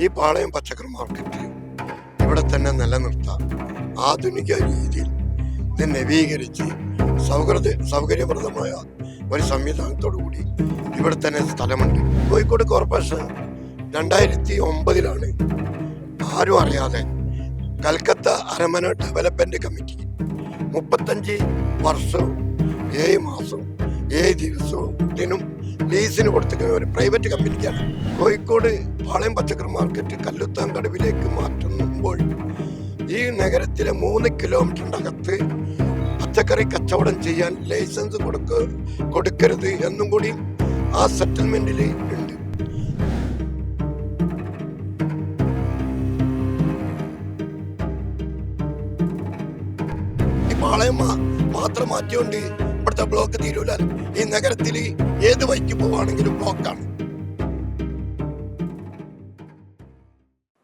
ഈ പാളയം പച്ചക്കറി മാർക്കറ്റ് ഇവിടെ തന്നെ നിലനിർത്താം. ആധുനിക രീതിയിൽ ഇത് നവീകരിച്ച് സൗകര്യപ്രദമായ ഒരു സംവിധാനത്തോടു കൂടി ഇവിടെ തന്നെ സ്ഥലമുണ്ട്. കോഴിക്കോട് കോർപ്പറേഷൻ 2009 ആരും അറിയാതെ കൽക്കത്ത അരമന ഡെവലപ്മെന്റ് കമ്മിറ്റി 35 വർഷവും 7 മാസവും 7 ദിവസവും ലീസിന് കൊടുത്തിരിക്കുന്ന ഒരു പ്രൈവറ്റ് കമ്പനിക്കാണ്. കോഴിക്കോട് പാളയം പച്ചക്കറി മാർക്കറ്റ് കല്ലുത്താൻ കടവിലേക്ക് മാറ്റുമ്പോൾ ഈ നഗരത്തിലെ 3 കിലോമീറ്ററിന്റെ അകത്ത് പച്ചക്കറി കച്ചവടം ചെയ്യാൻ ലൈസൻസ് കൊടുക്കരുത് എന്നും കൂടി ആ സെറ്റിൽമെന്റിൽ ഉണ്ട്. ഈ പാളയം മാത്രം മാറ്റിയോണ്ട് ഇവിടുത്തെ ബ്ലോക്ക് തീരൂല. ഈ നഗരത്തിൽ ഏത് വഴിക്ക് പോവാണെങ്കിലും ബ്ലോക്കാണ്.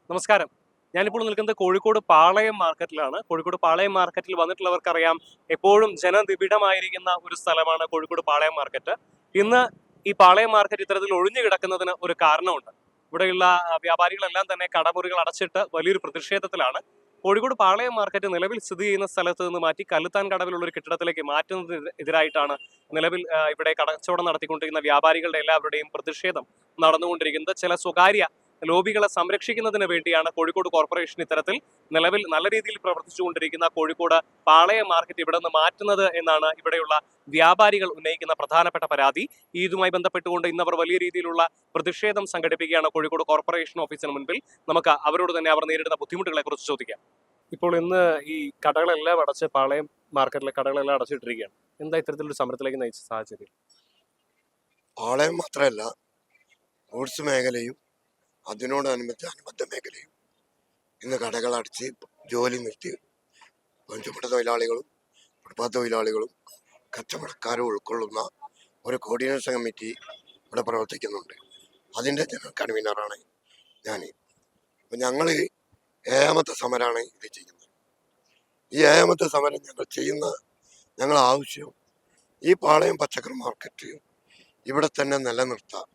നമസ്കാരം, ഞാനിപ്പോൾ നിൽക്കുന്നത് കോഴിക്കോട് പാളയം മാർക്കറ്റിലാണ്. കോഴിക്കോട് പാളയം മാർക്കറ്റിൽ വന്നിട്ടുള്ളവർക്കറിയാം, എപ്പോഴും ജനനിബിഡമായിരിക്കുന്ന ഒരു സ്ഥലമാണ് കോഴിക്കോട് പാളയം മാർക്കറ്റ്. ഇന്ന് ഈ പാളയം മാർക്കറ്റ് ഇത്തരത്തിൽ ഒഴിഞ്ഞു കിടക്കുന്നതിന് ഒരു കാരണമുണ്ട്. ഇവിടെയുള്ള വ്യാപാരികളെല്ലാം തന്നെ കടമുറികൾ അടച്ചിട്ട് വലിയൊരു പ്രതിഷേധത്തിലാണ്. കോഴിക്കോട് പാളയം മാർക്കറ്റ് നിലവിൽ സ്ഥിതി ചെയ്യുന്ന സ്ഥലത്ത് നിന്ന് മാറ്റി കല്ലുത്താൻ കടവിലുള്ള ഒരു കെട്ടിടത്തിലേക്ക് മാറ്റുന്നതിന് എതിരായിട്ടാണ് നിലവിൽ ഇവിടെ കച്ചവടം നടത്തിക്കൊണ്ടിരിക്കുന്ന വ്യാപാരികളുടെ എല്ലാവരുടെയും പ്രതിഷേധം നടന്നുകൊണ്ടിരിക്കുന്നത്. ചില സ്വകാര്യ ലോബികളെ സംരക്ഷിക്കുന്നതിന് വേണ്ടിയാണ് കോഴിക്കോട് കോർപ്പറേഷൻ ഇത്തരത്തിൽ നിലവിൽ നല്ല രീതിയിൽ പ്രവർത്തിച്ചുകൊണ്ടിരിക്കുന്ന കോഴിക്കോട് പാളയം മാർക്കറ്റ് ഇവിടെ നിന്ന് മാറ്റുന്നത് എന്നാണ് ഇവിടെയുള്ള വ്യാപാരികൾ ഉന്നയിക്കുന്ന പ്രധാനപ്പെട്ട പരാതി. ഇതുമായി ബന്ധപ്പെട്ടുകൊണ്ട് ഇന്ന് അവർ വലിയ രീതിയിലുള്ള പ്രതിഷേധം സംഘടിപ്പിക്കുകയാണ് കോഴിക്കോട് കോർപ്പറേഷൻ ഓഫീസിന് മുൻപിൽ. നമുക്ക് അവരോട് തന്നെ അവർ നേരിടുന്ന ബുദ്ധിമുട്ടുകളെ കുറിച്ച് ചോദിക്കാം. ഇപ്പോൾ ഇന്ന് ഈ കടകളെല്ലാം അടച്ച്, പാളയം മാർക്കറ്റിലെ കടകളെല്ലാം അടച്ചിട്ടിരിക്കുകയാണ്. എന്താ ഇത്തരത്തിലൊരു സമരത്തിലേക്ക് നയിച്ച സാഹചര്യം? പാളയം മാത്രമല്ല, ഗൂഡ്സ് മേഖലയും അനുബന്ധ മേഖലയും ഇന്ന് കടകൾ അടച്ച് ജോലി നിർത്തി ചുമട്ട് തൊഴിലാളികളും ഫുട്പാത്ത് തൊഴിലാളികളും കച്ചവടക്കാരും ഉൾക്കൊള്ളുന്ന ഒരു കോർഡിനേഷൻ കമ്മിറ്റി ഇവിടെ പ്രവർത്തിക്കുന്നുണ്ട്. അതിൻ്റെ ജനറൽ കൺവീനറാണ് ഞാൻ. അപ്പം ഞങ്ങൾ 7ാമത്തെ സമരമാണ് ഇത് ചെയ്യുന്നത്. ഈ 7ാമത്തെ സമരം ഞങ്ങൾ ആവശ്യം ഈ പാളയം പച്ചക്കറി മാർക്കറ്റ് ഇവിടെ തന്നെ നിലനിർത്താം.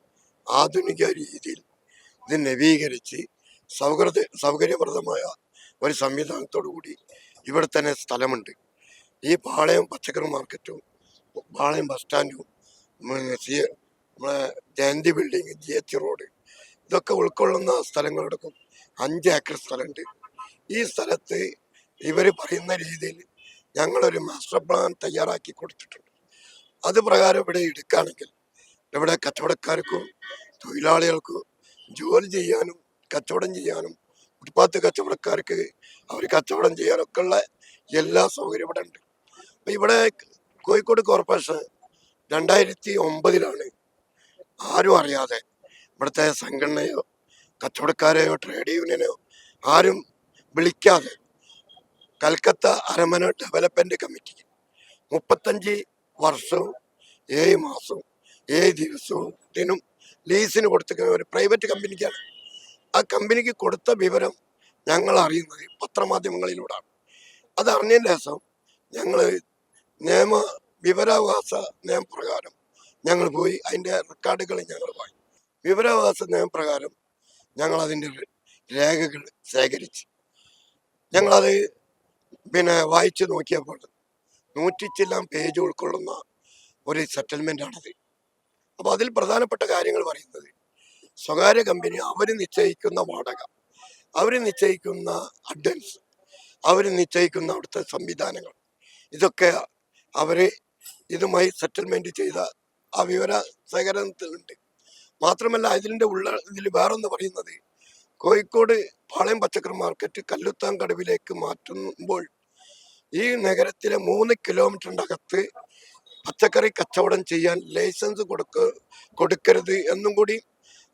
ആധുനിക രീതിയിൽ ഇത് നവീകരിച്ച് സൗകര്യപ്രദമായ ഒരു സംവിധാനത്തോടു കൂടി ഇവിടെ തന്നെ സ്ഥലമുണ്ട്. ഈ പാളയം പച്ചക്കറി മാർക്കറ്റും പാളയം ബസ് സ്റ്റാൻഡും നമ്മളെ ജയന്തി ബിൽഡിങ്, GH റോഡ്, ഇതൊക്കെ ഉൾക്കൊള്ളുന്ന സ്ഥലങ്ങളടക്കം 5 ഏക്കർ സ്ഥലമുണ്ട്. ഈ സ്ഥലത്ത് ഇവർ പറയുന്ന രീതിയിൽ ഞങ്ങളൊരു മാസ്റ്റർ പ്ലാൻ തയ്യാറാക്കി കൊടുത്തിട്ടുണ്ട്. അത് പ്രകാരം ഇവിടെ എടുക്കുകയാണെങ്കിൽ ഇവിടെ കച്ചവടക്കാർക്കും തൊഴിലാളികൾക്കും ജോലി ചെയ്യാനും കച്ചവടം ചെയ്യാനും ഫുട്പാത്ത് കച്ചവടക്കാർക്ക് അവർ കച്ചവടം ചെയ്യാനൊക്കെ ഉള്ള എല്ലാ സൗകര്യം ഇവിടെ ഉണ്ട്. അപ്പം ഇവിടെ കോഴിക്കോട് കോർപ്പറേഷൻ 2009 ആരും അറിയാതെ ഇവിടുത്തെ സംഘടനയോ കച്ചവടക്കാരെയോ ട്രേഡ് യൂണിയനോ ആരും വിളിക്കാതെ കൽക്കത്ത അരമന ഡെവലപ്മെന്റ് കമ്മിറ്റി 35 വർഷവും 7 മാസവും 7 ദിവസവും ലീസിന് കൊടുത്തിരിക്കുന്ന ഒരു പ്രൈവറ്റ് കമ്പനിക്കാണ്. ആ കമ്പനിക്ക് കൊടുത്ത വിവരം ഞങ്ങൾ അറിയുന്നത് പത്രമാധ്യമങ്ങളിലൂടെയാണ്. അത് അറിഞ്ഞതിന് ശേഷം ഞങ്ങൾ വിവരാവകാശ നിയമപ്രകാരം ഞങ്ങൾ പോയി അതിൻ്റെ റെക്കോർഡുകൾ ഞങ്ങൾ വാങ്ങി. വിവരാവകാശ നിയമപ്രകാരം ഞങ്ങൾ അതിൻ്റെ രേഖകൾ ശേഖരിച്ച് ഞങ്ങളത് വായിച്ചു നോക്കിയപ്പോൾ 100 ചില്ലും പേജ് ഉൾക്കൊള്ളുന്ന ഒരു സെറ്റിൽമെൻ്റാണത്. അപ്പോൾ അതിൽ പ്രധാനപ്പെട്ട കാര്യങ്ങൾ പറയുന്നത്, സ്വകാര്യ കമ്പനി അവർ നിശ്ചയിക്കുന്ന വാടക, അവർ നിശ്ചയിക്കുന്ന അഡ്വാൻസ്, അവർ നിശ്ചയിക്കുന്ന അവിടുത്തെ സംവിധാനങ്ങൾ, ഇതൊക്കെ അവർ ഇതുമായി സെറ്റിൽമെന്റ് ചെയ്ത ആ വിവര ശേഖരണത്തിലുണ്ട്. മാത്രമല്ല ഇതിൽ വേറൊന്ന് പറയുന്നത്, കോഴിക്കോട് പാളയം പച്ചക്കറി മാർക്കറ്റ് കല്ലുത്താൻ കടവിലേക്ക് മാറ്റുമ്പോൾ ഈ നഗരത്തിലെ 3 കിലോമീറ്ററിന്റെ അകത്ത് പച്ചക്കറി കച്ചവടം ചെയ്യാൻ ലൈസൻസ് കൊടുക്കരുത് എന്നും കൂടി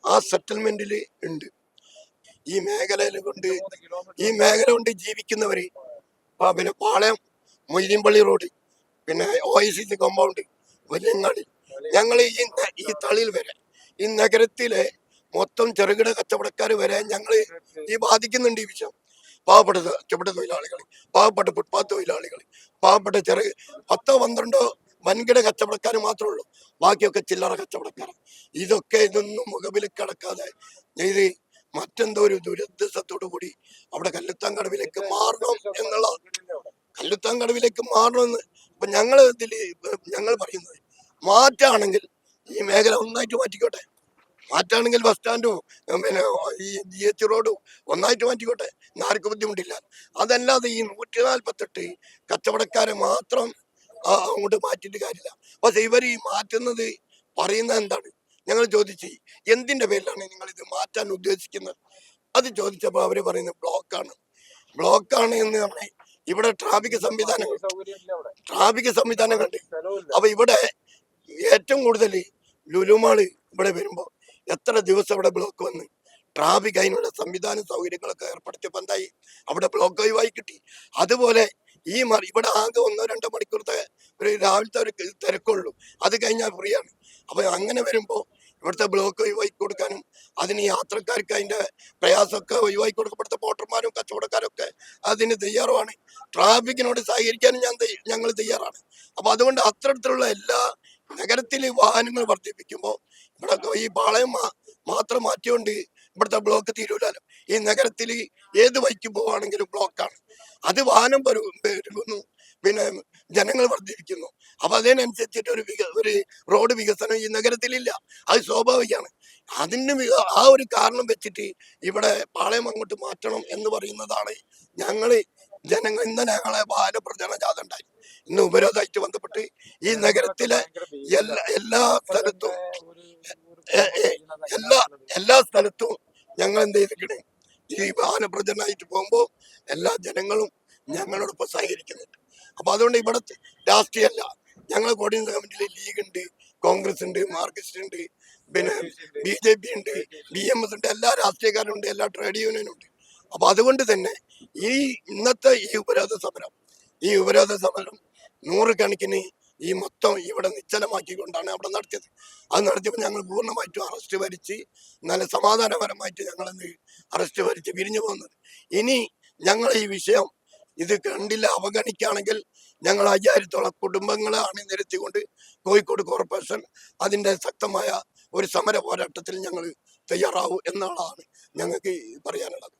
ആ സെറ്റിൽമെന്റിൽ ഉണ്ട്. ഈ മേഖല കൊണ്ട് ജീവിക്കുന്നവര് പാളയം, മൊയ്തീൻപള്ളി റോഡ്, OICC കോമ്പൗണ്ട്, വലിയങ്ങാടി, ഞങ്ങൾ ഈ തളിയിൽ വരെ ഈ നഗരത്തിലെ മൊത്തം ചെറുകിട കച്ചവടക്കാർ വരെ ഞങ്ങൾ ഈ ബാധിക്കുന്നുണ്ട്. ഈ വിഷയം പാവപ്പെട്ട ചുമട്ട് തൊഴിലാളികൾ, പാവപ്പെട്ട ഫുട്പാത്ത് തൊഴിലാളികൾ, പാവപ്പെട്ട 10-12 വൻകിട കച്ചവടക്കാർ മാത്രമേ ഉള്ളൂ. ബാക്കിയൊക്കെ ചില്ലറ കച്ചവടക്കാർ. ഇതൊന്നും മുഖവിൽ കിടക്കാതെ ഇത് മറ്റെന്തോ ഒരു ദുരുദ്ദേശത്തോടു കൂടി അവിടെ കല്ലുത്താൻ കടവിലേക്ക് മാറണം എന്നുള്ള കല്ലുത്താൻ കടവിലേക്ക് മാറണമെന്ന് ഇപ്പൊ ഞങ്ങൾ പറയുന്നത് മാറ്റാണെങ്കിൽ ഈ മേഖല ഒന്നായിട്ട് മാറ്റിക്കോട്ടെ. മാറ്റാണെങ്കിൽ ബസ് സ്റ്റാൻഡും പിന്നെ ഈ GH റോഡും ഒന്നായിട്ട് മാറ്റിക്കോട്ടെ, ആർക്കും ബുദ്ധിമുട്ടില്ല. അതല്ലാതെ ഈ 148 കച്ചവടക്കാരെ മാത്രം അങ്ങോട്ട് മാറ്റിയിട്ട് കാര്യമില്ല. പക്ഷെ ഇവർ ഈ മാറ്റുന്നത് പറയുന്നത് എന്താണ്? ഞങ്ങൾ ചോദിച്ചു എന്തിന്റെ പേരിലാണ് നിങ്ങൾ ഇത് മാറ്റാൻ ഉദ്ദേശിക്കുന്നത്? അത് ചോദിച്ചപ്പോൾ അവര് പറയുന്നത് ബ്ലോക്കാണ് എന്ന് പറഞ്ഞാൽ ഇവിടെ ട്രാഫിക് സംവിധാനങ്ങളുണ്ട്. അപ്പൊ ഇവിടെ ഏറ്റവും കൂടുതൽ ലുലുമാള് ഇവിടെ വരുമ്പോ എത്ര ദിവസം അവിടെ ബ്ലോക്ക് വന്ന് ട്രാഫിക് അതിനുള്ള സംവിധാന സൗകര്യങ്ങളൊക്കെ ഏർപ്പെടുത്തിയപ്പോൾ എന്തായി? അവിടെ ബ്ലോക്ക് ഒഴിവായി കിട്ടി. അതുപോലെ ഇവിടെ ആകെ 1-2 മണിക്കൂറത്തെ ഒരു രാവിലത്തെ ഒരു തിരക്കുള്ളൂ, അത് കഴിഞ്ഞാൽ ഫ്രീ ആണ്. അപ്പൊ അങ്ങനെ വരുമ്പോ ഇവിടുത്തെ ബ്ലോക്ക് ഒഴിവാക്കി കൊടുക്കാനും അതിന് യാത്രക്കാർക്ക് അതിന്റെ പ്രയാസമൊക്കെ ഒഴിവാക്കി കൊടുക്കപ്പെടുത്ത പോട്ടർമാരും കച്ചവടക്കാരും ഒക്കെ അതിന് തയ്യാറുമാണ്. ട്രാഫിക്കിനോട് സഹകരിക്കാനും ഞങ്ങൾ തയ്യാറാണ്. അപ്പൊ അതുകൊണ്ട് അത്തരത്തിലുള്ള എല്ലാ നഗരത്തില് വാഹനങ്ങൾ വർദ്ധിപ്പിക്കുമ്പോൾ ഇവിടെ ഈ പാളയം മാത്രം മാറ്റിയോണ്ട് ഇവിടുത്തെ ബ്ലോക്ക് തീരൂലല്ലോ. ഈ നഗരത്തിൽ ഏത് വഴിക്ക് പോവാണെങ്കിലും ബ്ലോക്കാണ്. അത് വാഹനം പെരുകുന്നു, പിന്നെ ജനങ്ങൾ വർദ്ധിപ്പിക്കുന്നു. അപ്പൊ അതിനനുസരിച്ചിട്ട് ഒരു റോഡ് വികസനം ഈ നഗരത്തിലില്ല. അത് സ്വാഭാവികമാണ്. ആ ഒരു കാരണം വെച്ചിട്ട് ഇവിടെ പാളയം അങ്ങോട്ട് മാറ്റണം എന്ന് പറയുന്നതാണ് ഇന്ന് ഞങ്ങളെ വാഹന പ്രചരണ ജാഥ ഉണ്ടായി. ഇന്ന് ഉപരോധമായിട്ട് ബന്ധപ്പെട്ട് ഈ നഗരത്തിലെ എല്ലാ സ്ഥലത്തും എല്ലാ സ്ഥലത്തും ഞങ്ങൾ എന്ത് ചെയ്തിരിക്കണേ, ഈ വാഹന പ്രചരണമായിട്ട് പോകുമ്പോൾ എല്ലാ ജനങ്ങളും ഞങ്ങളോടൊപ്പം സഹകരിക്കുന്നുണ്ട്. അപ്പൊ അതുകൊണ്ട് ഇവിടെ രാഷ്ട്രീയമല്ല, ഞങ്ങളെ കോർഡിനേഷൻ കമ്മിറ്റിയിൽ ലീഗ് ഉണ്ട്, കോൺഗ്രസ് ഉണ്ട്, മാർക്സിസ്റ്റ് ഉണ്ട്, പിന്നെ BJP ഉണ്ട്, BMS ഉണ്ട്, എല്ലാ രാഷ്ട്രീയക്കാരും ഉണ്ട്, എല്ലാ ട്രേഡ് യൂണിയനും ഉണ്ട്. അപ്പൊ അതുകൊണ്ട് തന്നെ ഇന്നത്തെ ഈ ഉപരോധ സമരം 100 കണക്കിന് ഈ മൊത്തം ഇവിടെ നിശ്ചലമാക്കിക്കൊണ്ടാണ് അവിടെ നടത്തിയത്. അത് നടത്തിയപ്പോൾ ഞങ്ങൾ പൂർണ്ണമായിട്ടും അറസ്റ്റ് വരിച്ച് നല്ല സമാധാനപരമായിട്ട് ഞങ്ങളെന്ന് അറസ്റ്റ് വരിച്ച് പിരിഞ്ഞു പോകുന്നത്. ഇനി ഞങ്ങൾ ഈ വിഷയം ഇത് കണ്ടില്ല, അവഗണിക്കുകയാണെങ്കിൽ ഞങ്ങൾ 5000-ഓളം കുടുംബങ്ങളെ അണിനിരത്തിക്കൊണ്ട് കോഴിക്കോട് കോർപ്പറേഷൻ അതിന്റെ ശക്തമായ ഒരു സമര പോരാട്ടത്തിൽ ഞങ്ങൾ തയ്യാറാവും എന്നുള്ളതാണ് ഞങ്ങൾക്ക് പറയാനുള്ളത്.